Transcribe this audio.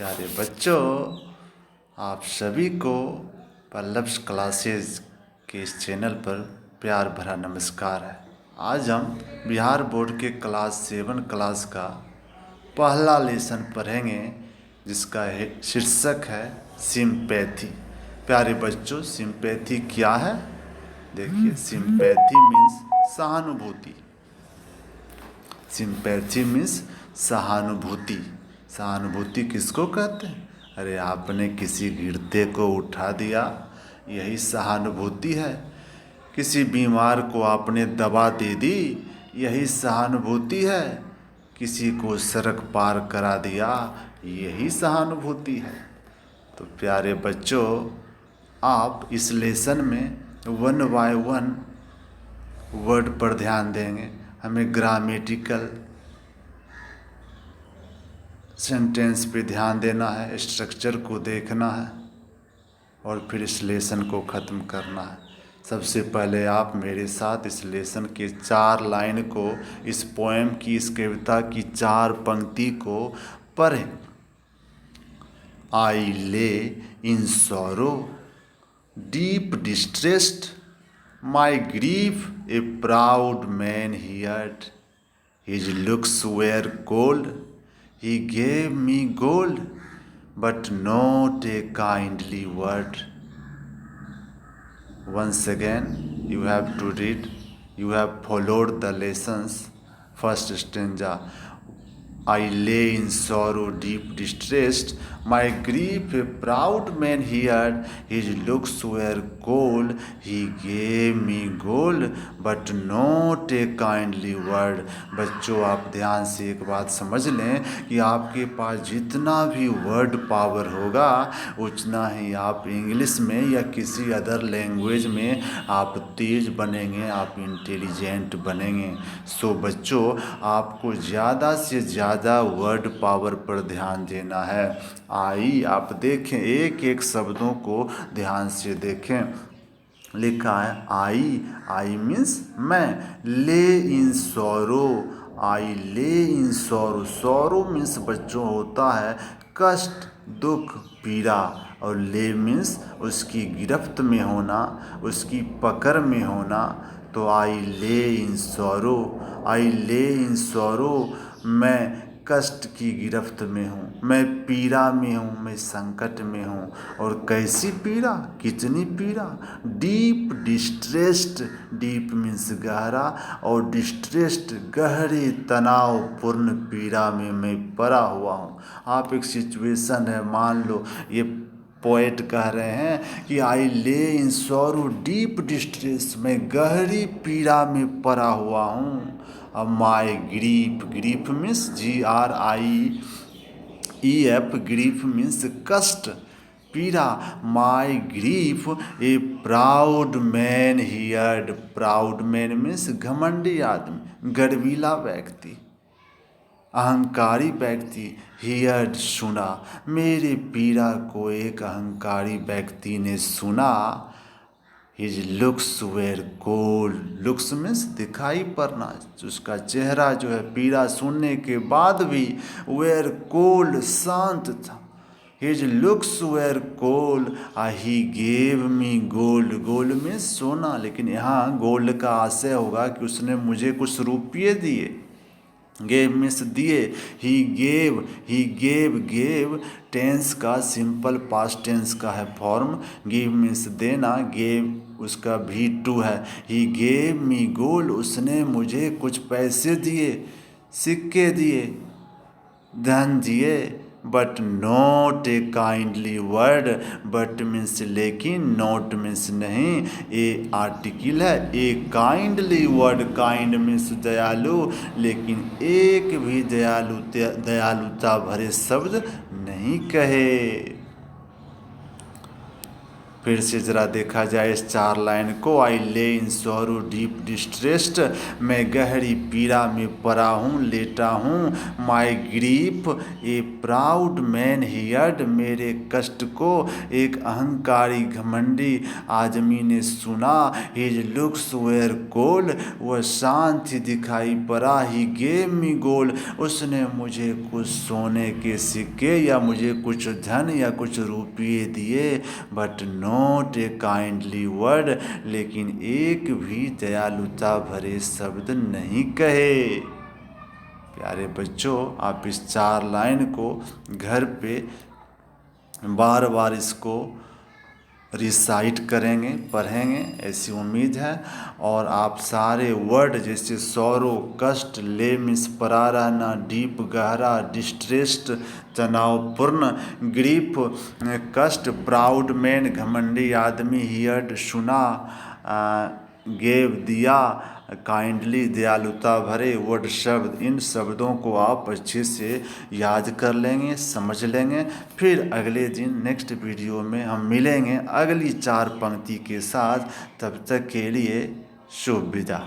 प्यारे बच्चों, आप सभी को पल्लव्स क्लासेस के इस चैनल पर प्यार भरा नमस्कार है। आज हम बिहार बोर्ड के क्लास 7 क्लास का पहला लेसन पढ़ेंगे, जिसका शीर्षक है सिंपैथी। प्यारे बच्चों, सिंपैथी क्या है? देखिए, सिंपैथी मीन्स सहानुभूति। सिंपैथी मीन्स सहानुभूति। सहानुभूति किसको कहते हैं? अरे, आपने किसी गिरते को उठा दिया, यही सहानुभूति है। किसी बीमार को आपने दवा दे दी, यही सहानुभूति है। किसी को सड़क पार करा दिया, यही सहानुभूति है। तो प्यारे बच्चों, आप इस लेसन में 1 बाय 1 वर्ड पर ध्यान देंगे। हमें ग्रामेटिकल सेंटेंस पे ध्यान देना है, स्ट्रक्चर को देखना है और फिर इस लेसन को ख़त्म करना है। सबसे पहले आप मेरे साथ इस लेसन के 4 लाइन को, इस पोएम की, इस कविता की 4 पंक्ति को पढ़ें। I lay in sorrow deep distressed, my grief a proud man heard, his looks were cold, he gave me gold, but not a kindly word. Once again, you have to read. You have followed the lessons. First stanza. I lay in sorrow deep distressed, my grief a proud man heard, his looks were cold, he gave me gold, but not a kindly word. बच्चों, आप ध्यान से एक बात समझ लें कि आपके पास जितना भी वर्ड पावर होगा, उतना ही आप इंग्लिश में या किसी अदर लैंग्वेज में आप तेज बनेंगे, आप इंटेलिजेंट बनेंगे। सो बच्चों, आपको ज़्यादा से ज़्यादा वर्ड पावर पर ध्यान देना है। आई, आप देखें, एक एक शब्दों को ध्यान से देखें। लिखा है आई, आई मीन्स मैं। ले in sorrow, I lay in sorrow. Sorrow means बच्चों होता है कष्ट, दुख, पीड़ा। और ले मीन्स उसकी गिरफ्त में होना, उसकी पकड़ में होना। तो आई lay in sorrow, I lay in sorrow, मैं कष्ट की गिरफ्त में हूँ, मैं पीड़ा में हूँ, मैं संकट में हूँ। और कैसी पीड़ा, कितनी पीड़ा? डीप डिस्ट्रेस्ड, डीप मीन्स गहरा, और डिस्ट्रेस्ड गहरे तनावपूर्ण पीड़ा में मैं पड़ा हुआ हूँ। आप एक सिचुएशन है, मान लो ये पोएट कह रहे हैं कि आई lay in sorrow deep distress, मैं गहरी पीड़ा में पड़ा हुआ हूँ। अब my grief, grief means GRIEF, grief means कष्ट, पीड़ा। My grief a proud man heard, proud man means घमंडी आदमी, गर्वीला व्यक्ति, अहंकारी व्यक्ति। हियर्ड, सुना, मेरे पीड़ा को एक अहंकारी व्यक्ति ने सुना। His looks were cold, looks means दिखाई पड़ना, उसका चेहरा जो है पीड़ा सुनने के बाद भी वेर कोल्ड, शांत था। His looks were cold, he gave me gold, gold में सोना, लेकिन यहाँ गोल्ड का आशय होगा कि उसने मुझे कुछ रुपये दिए। गेव मीन्स दिए। ही गेव, गेव टेंस का सिंपल पास्ट टेंस का है फॉर्म। गिव मीन्स देना, गेव उसका V2 है। ही गेव मी गोल्ड, उसने मुझे कुछ पैसे दिए, सिक्के दिए, धन दिए। But not a kindly word, but means लेकिन, नॉट मीन्स नहीं, ए आर्टिकल है। ए काइंडली वर्ड, काइंड मीन्स दयालु, लेकिन एक भी दयालुता भरे शब्द नहीं कहे। फिर से ज़रा देखा जाए इस 4 लाइन को। आई lay in sorrow deep distressed, मैं गहरी पीड़ा में पड़ा हूँ, लेटा हूँ। My grief a proud man heard, मेरे कष्ट को एक अहंकारी घमंडी आदमी ने सुना। हिज लुक्स वेयर कोल्ड, वह शांत ही दिखाई पड़ा। ही गेव मी गोल्ड, उसने मुझे कुछ सोने के सिक्के या मुझे कुछ धन या कुछ रुपये दिए। But not a kindly word, लेकिन एक भी दयालुता भरे शब्द नहीं कहे। प्यारे बच्चों, आप इस 4 लाइन को घर पे बार बार इसको रिसाइट करेंगे, पढ़ेंगे, ऐसी उम्मीद है। और आप सारे वर्ड जैसे सौरो कष्ट, ले मिस परा रहना, डीप गहरा, डिस्ट्रेस्ड तनावपूर्ण, ग्रीफ कष्ट, प्राउड मैन घमंडी आदमी, हियर्ड सुना, गेव दिया, काइंडली दयालुता भरे वर्ड शब्द, इन शब्दों को आप अच्छे से याद कर लेंगे, समझ लेंगे। फिर अगले दिन नेक्स्ट वीडियो में हम मिलेंगे अगली 4 पंक्ति के साथ। तब तक के लिए शुभ विदा।